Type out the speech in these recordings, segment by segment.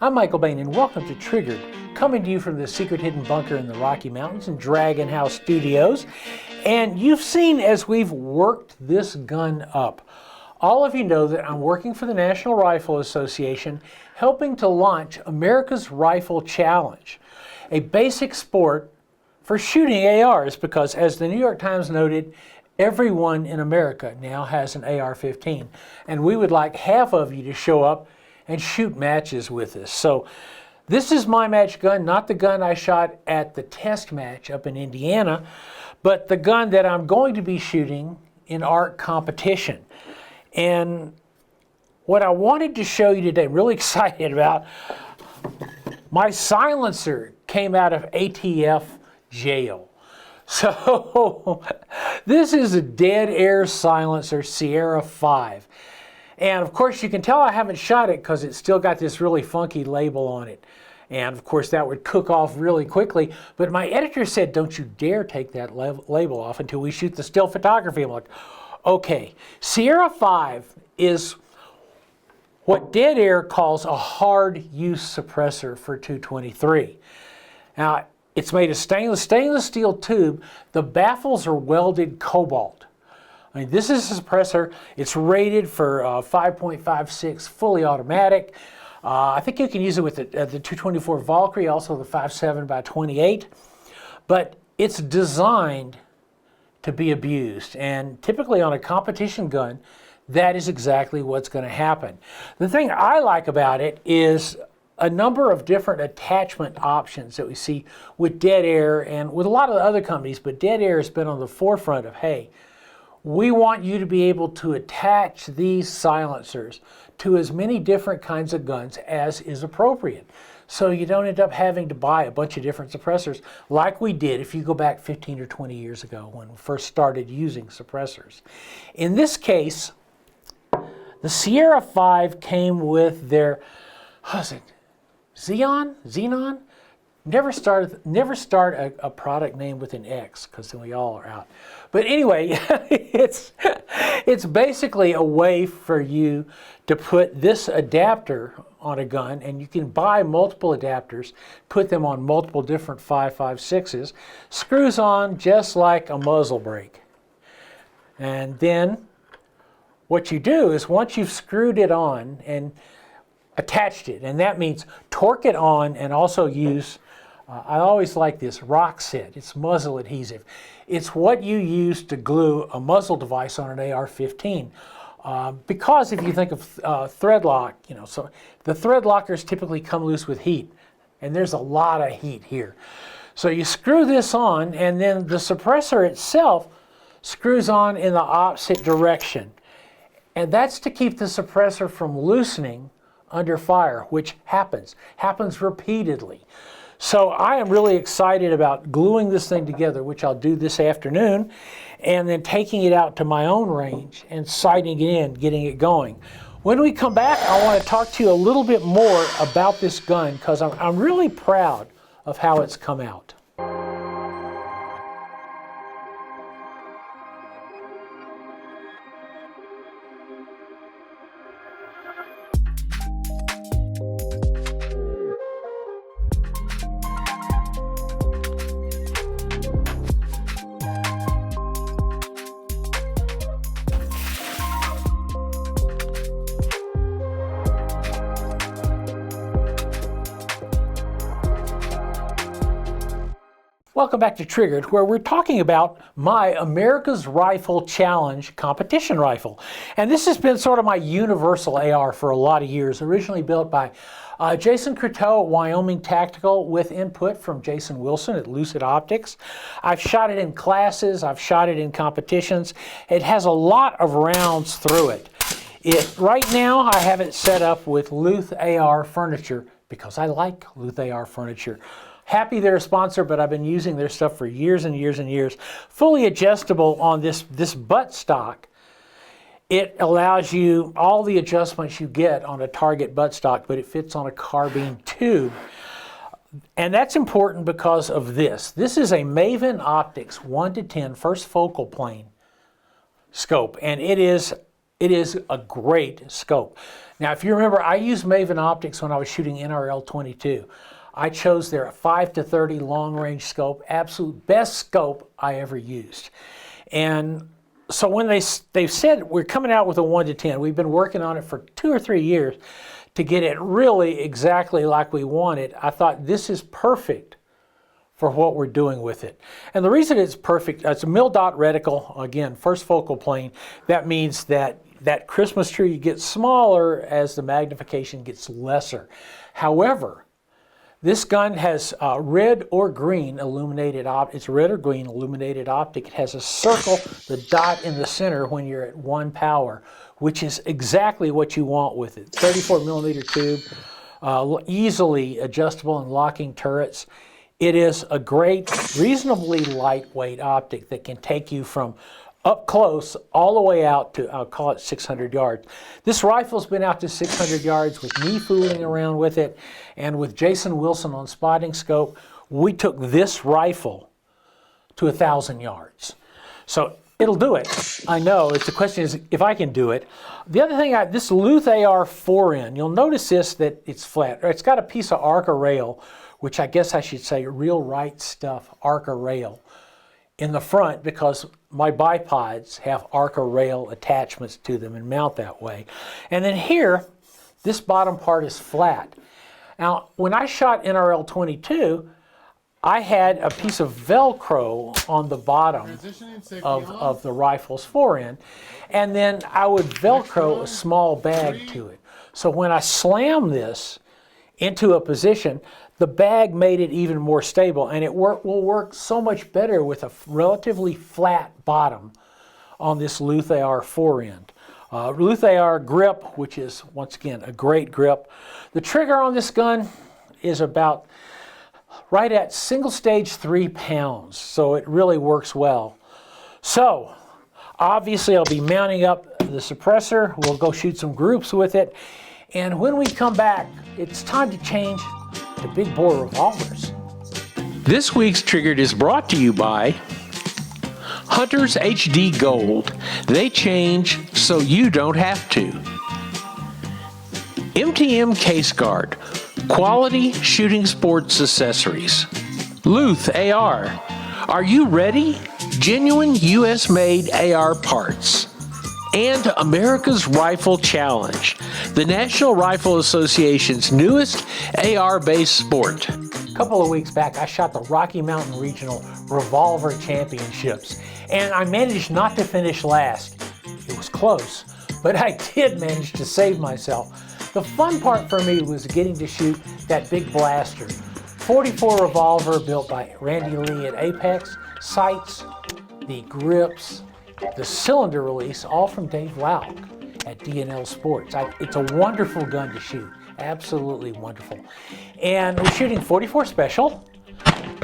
I'm Michael Bain, and welcome to Triggered, coming to you from the secret hidden bunker in the Rocky Mountains in Dragon House Studios. And you've seen as we've worked this gun up. All of you know that I'm working for the National Rifle Association, helping to launch America's Rifle Challenge, a basic sport for shooting ARs, because as the New York Times noted, everyone in America now has an AR-15. And we would like half of you to show up and shoot matches with us. So this is my match gun, not the gun I shot at the test match up in Indiana, but the gun that I'm going to be shooting in ARC competition. And what I wanted to show you today, I'm really excited about, my silencer came out of ATF jail. So this is a dead air silencer, Sierra 5. And of course you can tell I haven't shot it because it's still got this really funky label on it. And of course that would cook off really quickly. But my editor said, don't you dare take that label off until we shoot the still photography. I'm like, okay. Sierra 5 is what Dead Air calls a hard use suppressor for 223. Now, it's made of stainless steel tube. The baffles are welded cobalt. I mean, this is a suppressor. It's rated for 5.56 fully automatic. I think you can use it with the 224 Valkyrie, also the 5.7x28. But it's designed to be abused. And typically on a competition gun, that is exactly what's going to happen. The thing I like about it is a number of different attachment options that we see with Dead Air and with a lot of the other companies, but Dead Air has been on the forefront of, hey, we want you to be able to attach these silencers to as many different kinds of guns as is appropriate. So you don't end up having to buy a bunch of different suppressors like we did if you go back 15 or 20 years ago when we first started using suppressors. In this case, the Sierra 5 came with their, how's it, Xenon? Never start a product name with an X, because then we all are out. But anyway, it's basically a way for you to put this adapter on a gun, and you can buy multiple adapters, put them on multiple different 5.56s, screws on just like a muzzle brake. And then what you do is once you've screwed it on and attached it, and that means torque it on and also use, I always like this, rock set. It's muzzle adhesive. It's what you use to glue a muzzle device on an AR-15. Because if you think of thread lock, so the thread lockers typically come loose with heat, and there's a lot of heat here. So you screw this on, and then the suppressor itself screws on in the opposite direction. And that's to keep the suppressor from loosening under fire, which happens repeatedly. So I am really excited about gluing this thing together, which I'll do this afternoon, and then taking it out to my own range and sighting it in, getting it going. When we come back, I want to talk to you a little bit more about this gun, because I'm really proud of how it's come out. Welcome back to Triggered, where we're talking about my America's Rifle Challenge competition rifle. And this has been sort of my universal AR for a lot of years, originally built by Jason Croteau at Wyoming Tactical with input from Jason Wilson at Lucid Optics. I've shot it in classes, I've shot it in competitions. It has a lot of rounds through it. Right now I have it set up with LUTH-AR furniture because I like LUTH-AR furniture. Happy they're a sponsor, but I've been using their stuff for years and years and years. Fully adjustable on this buttstock. It allows you all the adjustments you get on a target buttstock, but it fits on a carbine tube. And that's important because of this. This is a Maven Optics 1:10 first focal plane scope, and it is It is a great scope. Now, if you remember, I used Maven Optics when I was shooting NRL 22. I chose their 5-30 long-range scope, absolute best scope I ever used. And so when they've said we're coming out with a 1-10, we've been working on it for 2 or 3 years to get it really exactly like we want it. I thought this is perfect for what we're doing with it. And the reason it's perfect, it's a mil-dot reticle, again, first focal plane. That means that that Christmas tree gets smaller as the magnification gets lesser. However, this gun has red or green illuminated optic. It's red or green illuminated optic. It has a circle, the dot in the center when you're at 1 power, which is exactly what you want with it. 34 millimeter tube, easily adjustable and locking turrets. It is a great, reasonably lightweight optic that can take you from up close all the way out to, I'll call it 600 yards. This rifle's been out to 600 yards with me fooling around with it, and with Jason Wilson on Spotting Scope, we took this rifle to 1,000 yards. So it'll do it. I know, the question is if I can do it. The other thing, this LUTH-AR 4N, you'll notice that it's flat. It's got a piece of Arca rail, which I guess I should say real right stuff Arca rail in the front, because my bipods have Arca rail attachments to them and mount that way. And then here, this bottom part is flat. Now, when I shot NRL 22, I had a piece of Velcro on the bottom of the rifle's forend, and then I would Velcro a small bag to it. So when I slam this into a position, the bag made it even more stable, and it will work so much better with a relatively flat bottom on this LUTH-AR forend. LUTH-AR grip, which is, once again, a great grip. The trigger on this gun is about right at single stage 3 pounds, so it really works well. So, obviously I'll be mounting up the suppressor. We'll go shoot some groups with it. And when we come back, it's time to change the big bore revolvers. This week's Triggered is brought to you by Hunter's HD Gold. They change so you don't have to. MTM Case Guard. Quality shooting sports accessories. LUTH-AR. Are you ready? Genuine US-made AR parts. And America's Rifle Challenge, the National Rifle Association's newest AR-based sport. A couple of weeks back, I shot the Rocky Mountain Regional Revolver Championships, and I managed not to finish last. It was close, but I did manage to save myself. The fun part for me was getting to shoot that big blaster. 44 revolver built by Randy Lee at Apex, sights, the grips, the cylinder release, all from Dave Lauk at D&L Sports. It's a wonderful gun to shoot, absolutely wonderful. And we're shooting 44 special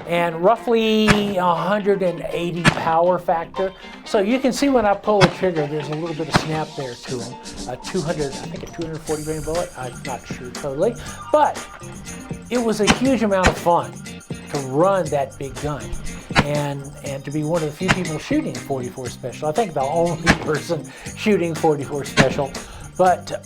and roughly 180 power factor. So you can see when I pull the trigger, there's a little bit of snap there to them. I think a 240 grain bullet, I'm not sure totally, but it was a huge amount of fun to run that big gun. And to be one of the few people shooting 44 special. I think the only person shooting 44 special. But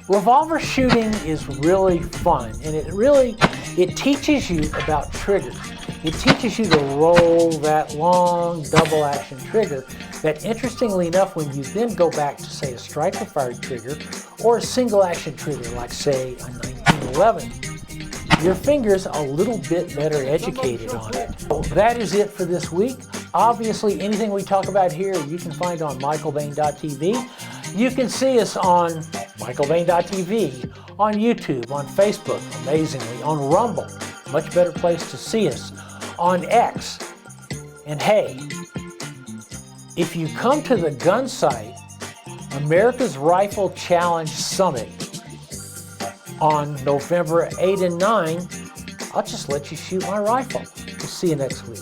revolver shooting is really fun, and it teaches you about triggers. It teaches you to roll that long double action trigger that, interestingly enough, when you then go back to, say, a striker fired trigger or a single action trigger like, say, a 1911, your finger's a little bit better educated on it. So that is it for this week. Obviously, anything we talk about here you can find on michaelbain.tv. You can see us on michaelbain.tv, on YouTube, on Facebook, amazingly, on Rumble, much better place to see us, on X. And hey, if you come to the GUNSITE America's Rifle Challenge Summit on November 8 and 9, I'll just let you shoot my rifle. We'll see you next week.